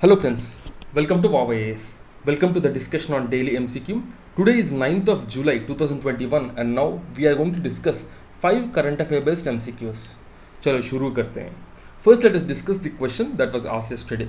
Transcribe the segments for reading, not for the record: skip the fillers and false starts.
Hello friends, welcome to Wow IAS. Welcome to the discussion on daily MCQ. Today is 9th of July 2021 and now we are going to discuss 5 current affair based MCQs. चलो शुरू करते हैं. First let us discuss the question that was asked yesterday.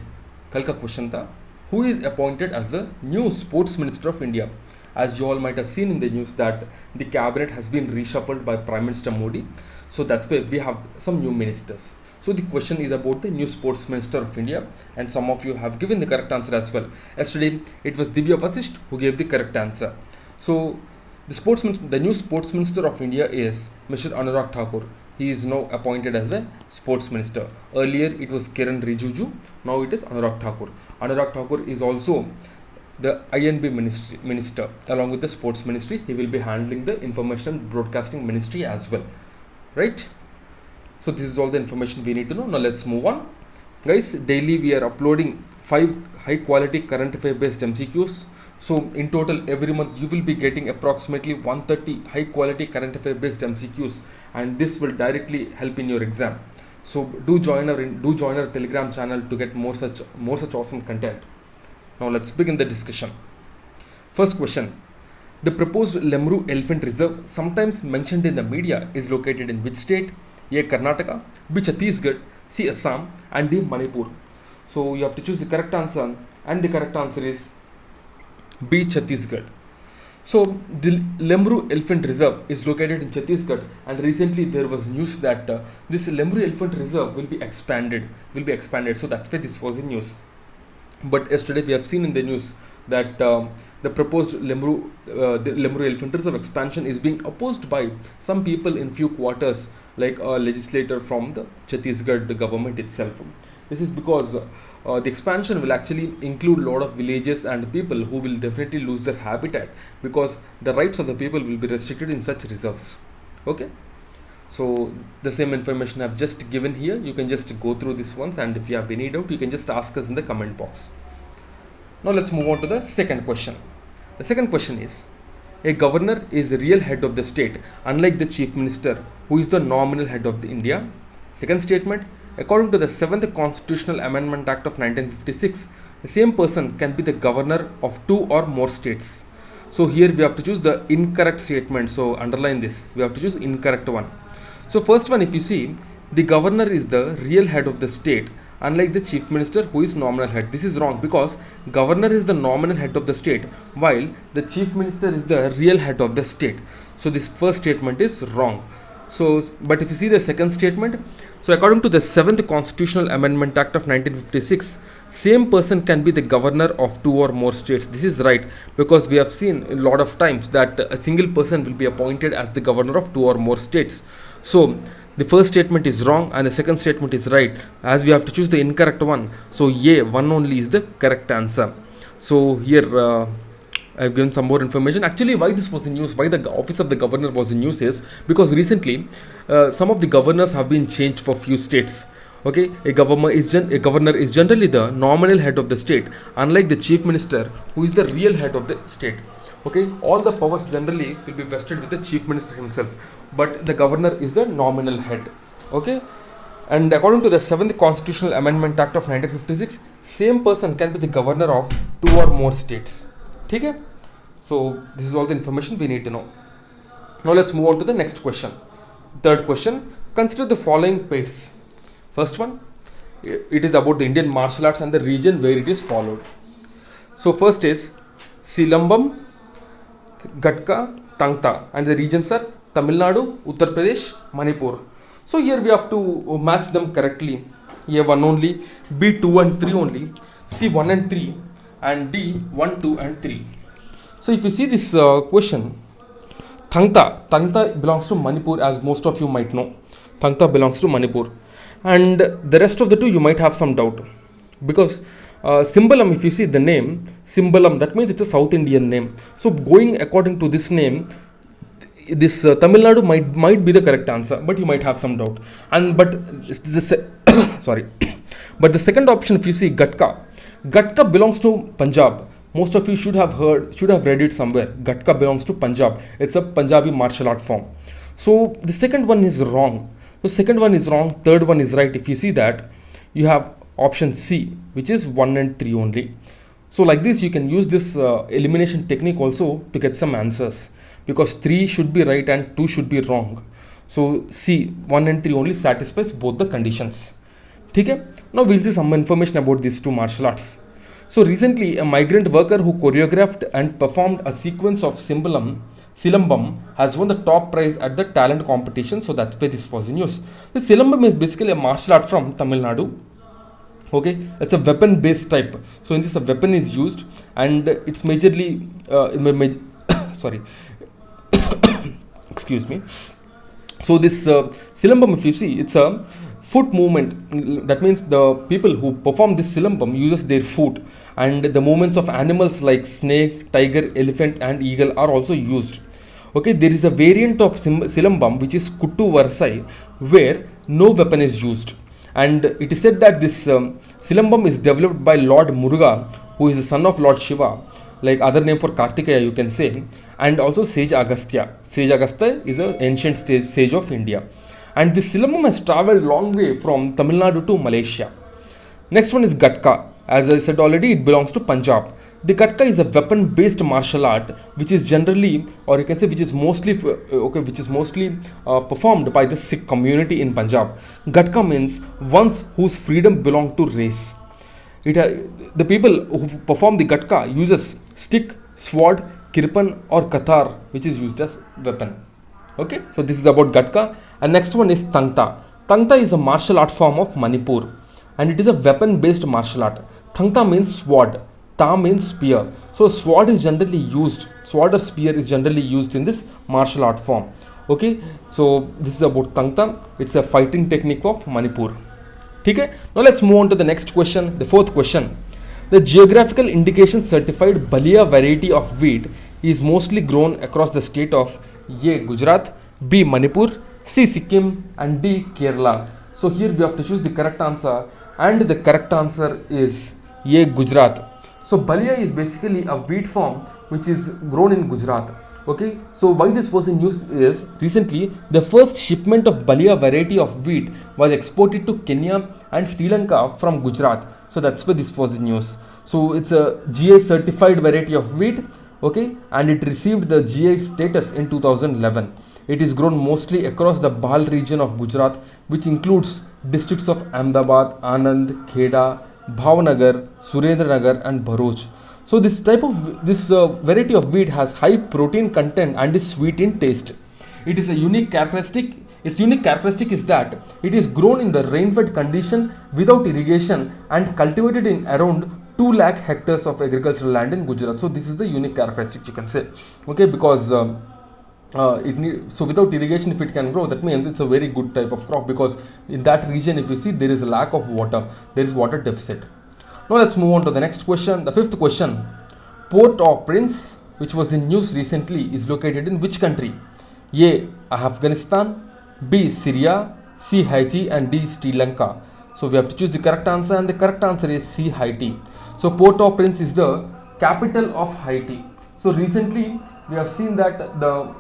कल का question था, who is appointed as the new sports minister of India? As you all might have seen in the news that the cabinet has been reshuffled by Prime Minister Modi. So that's why we have some new ministers. So the question is about the new sports minister of India, and some of you have given the correct answer as well. Yesterday it was Divya Vasisht who gave the correct answer. So the new sports minister of India is Mr. Anurag Thakur. He is now appointed as the sports minister. Earlier it was Kiran Rijiju, now it is Anurag Thakur. Anurag Thakur is also the INB minister along with the sports ministry. He will be handling the information broadcasting ministry as well, right? So this is all the information we need to know. Now let's move on. Guys, daily we are uploading 5 high quality current affair based MCQs. So in total every month you will be getting approximately 130 high quality current affair based MCQs, and this will directly help in your exam. So do join our Telegram channel to get more such awesome content. Now let's begin the discussion. First question. The proposed Lemru Elephant Reserve, sometimes mentioned in the media, is located in which state? A. Karnataka, B. Chhattisgarh, C. Assam, and D. Manipur. So you have to choose the correct answer, and the correct answer is B. Chhattisgarh. So the Lemru Elephant Reserve is located in Chhattisgarh, and recently there was news that this Lemru Elephant Reserve will be expanded. So that's why this was in news. But yesterday we have seen in the news that the proposed Lemru Elephant Reserve expansion is being opposed by some people in few quarters, like a legislator from the Chhattisgarh government itself. This is because the expansion will actually include a lot of villages and people who will definitely lose their habitat, because the rights of the people will be restricted in such reserves. Okay. So the same information I've just given here, you can just go through this once, and if you have any doubt you can just ask us in the comment box. Now let's move on to the second question. The second question is, a governor is the real head of the state, unlike the chief minister, who is the nominal head of the India. Second statement, according to the 7th Constitutional Amendment Act of 1956, the same person can be the governor of 2 or more states. So here we have to choose the incorrect statement. So underline this, we have to choose incorrect one. So first one, if you see, the governor is the real head of the state, unlike the chief minister who is nominal head. This is wrong, because governor is the nominal head of the state while the chief minister is the real head of the state. So this first statement is wrong. So but if you see the second statement, so according to the 7th Constitutional Amendment Act of 1956, same person can be the governor of 2 or more states. This is right, because we have seen a lot of times that a single person will be appointed as the governor of 2 or more states. So the first statement is wrong and the second statement is right, as we have to choose the incorrect one. So A, one only is the correct answer. So here I've given some more information. Actually, why this was in news, why the office of the governor was in news, is because recently some of the governors have been changed for few states. Okay, a governor is generally the nominal head of the state, unlike the chief minister who is the real head of the state. Okay, all the powers generally will be vested with the chief minister himself, but the governor is the nominal head. Okay, and according to the 7th Constitutional Amendment Act of 1956, same person can be the governor of 2 or more states. Okay, so this is all the information we need to know. Now let's move on to the next question. Third question, consider the following pace. First one, it is about the Indian martial arts and the region where it is followed. So first is Silambam, Gatka, Tangta, and the regions are Tamil Nadu, Uttar Pradesh, Manipur. So here we have to match them correctly. A 1 only, B 2 and 3 only, C 1 and 3, and D 1, 2 and 3. So if you see this question, Tangta belongs to Manipur, as most of you might know. Tangta belongs to Manipur, and the rest of the two you might have some doubt, because Simbalam, if you see the name Simbalam, that means it's a South Indian name. So going according to this name, this Tamil Nadu might be the correct answer, but you might have some doubt. And but sorry, but the second option, if you see Gatka belongs to Punjab. Most of you should have read it somewhere. Gatka belongs to Punjab. It's a Punjabi martial art form. So the second one is wrong. So second one is wrong. Third one is right. If you see that, you have option C, which is 1 and 3 only. So like this, you can use this elimination technique also to get some answers, because 3 should be right and 2 should be wrong. So C, 1 and 3 only satisfies both the conditions. Okay? Now we'll see some information about these two martial arts. So recently, a migrant worker who choreographed and performed a sequence of Silambam has won the top prize at the talent competition. So that's why this was in news. The Silambam is basically a martial art from Tamil Nadu. Okay, it's a weapon based type. So in this, a weapon is used, and it's majorly sorry, excuse me. So this Silambam, if you see, it's a foot movement. That means the people who perform this Silambam uses their foot, and the movements of animals like snake, tiger, elephant and eagle are also used. Okay, there is a variant of Silambam which is Kuttu Varsai, where no weapon is used. And it is said that this Silambam is developed by Lord Muruga, who is the son of Lord Shiva, like other name for Kartikeya you can say, and also Sage Agastya. Sage Agastya is an ancient sage of India. And this Silambam has travelled long way from Tamil Nadu to Malaysia. Next one is Gatka. As I said already, it belongs to Punjab. The Gatka is a weapon-based martial art, which is generally, or you can say, which is mostly performed by the Sikh community in Punjab. Gatka means ones whose freedom belong to race. The people who perform the Gatka uses stick, sword, kirpan or kathar, which is used as weapon. Okay, so this is about Gatka. And next one is Tangta. Tangta is a martial art form of Manipur, and it is a weapon-based martial art. Tangta means sword. Ta means spear. So sword is generally used. Sword or spear is generally used in this martial art form. Okay, so this is about Tangta. It's a fighting technique of Manipur. Okay, now let's move on to the next question, the fourth question. The geographical indication certified Balia variety of wheat is mostly grown across the state of A. Gujarat, B. Manipur, C. Sikkim and D. Kerala. So here we have to choose the correct answer, and the correct answer is A. Gujarat. So Balia is basically a wheat form which is grown in Gujarat. Okay, so why this was in news is recently the first shipment of Balia variety of wheat was exported to Kenya and Sri Lanka from Gujarat. So that's why this was in news. So it's a GI certified variety of wheat. Okay, and it received the GI status in 2011. It is grown mostly across the Bhal region of Gujarat, which includes districts of Ahmedabad, Anand, Kheda, Bhavnagar, Surendranagar and Bharuch. So this type of variety of wheat has high protein content and is sweet in taste. It is a unique characteristic. Its unique characteristic is that it is grown in the rain-fed condition without irrigation and cultivated in around 2 lakh hectares of agricultural land in Gujarat. So this is the unique characteristic you can say. Okay, because so without irrigation, if it can grow, that means it's a very good type of crop, because in that region, if you see, there is a lack of water, there is water deficit. Now let's move on to the next question, the fifth question. Port-au-Prince, which was in news recently, is located in which country? A. Afghanistan, B. Syria, C. Haiti and D. Sri Lanka. So we have to choose the correct answer, and the correct answer is C. Haiti. So Port-au-Prince is the capital of Haiti. So recently we have seen that the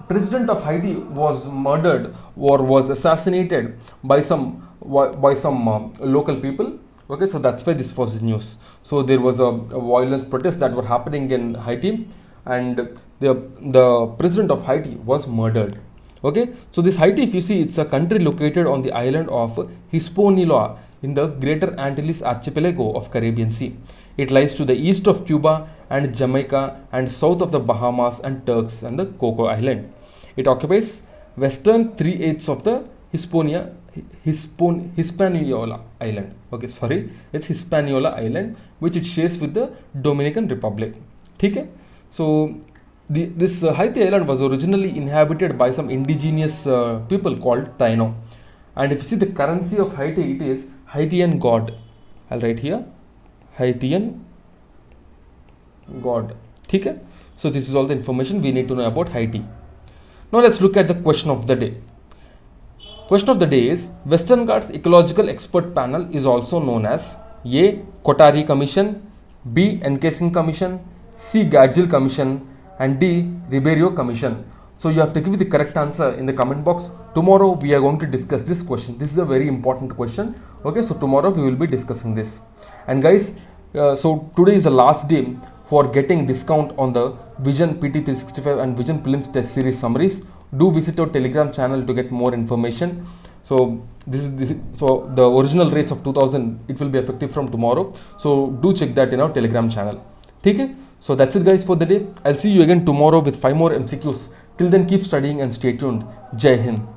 president of Haiti was murdered or was assassinated by some local people. Okay, so that's why this was news. So there was a violence protest that were happening in Haiti, and the president of Haiti was murdered. Okay, so this Haiti, if you see, it's a country located on the island of Hispaniola in the Greater Antilles Archipelago of Caribbean Sea. It lies to the east of Cuba and Jamaica and south of the Bahamas and Turks and the Coco Island. It occupies western 3/8 of the Hispaniola Island. Okay, sorry, it's Hispaniola Island, which it shares with the Dominican Republic. Okay, so this Haiti Island was originally inhabited by some indigenous people called Taino. And if you see the currency of Haiti, it is Haitian God. I'll write here Haitian God. Okay, so this is all the information we need to know about Haiti. Now let's look at the question of the day. Question of the day is, Western Ghats Ecological Expert Panel is also known as A. Kothari Commission, B. N.K. Singh Commission, C. Gadgil Commission and D. Ribeiro Commission. So you have to give the correct answer in the comment box. Tomorrow we are going to discuss this question. This is a very important question. Okay, so tomorrow we will be discussing this. And guys, so today is the last day for getting discount on the Vision PT365 and Vision Prelims Test Series summaries. Do visit our Telegram channel to get more information. So so the original rates of 2000, it will be effective from tomorrow. So do check that in our Telegram channel. Okay? So that's it guys for the day. I'll see you again tomorrow with 5 more MCQs. Till then, keep studying and stay tuned. Jai Hind.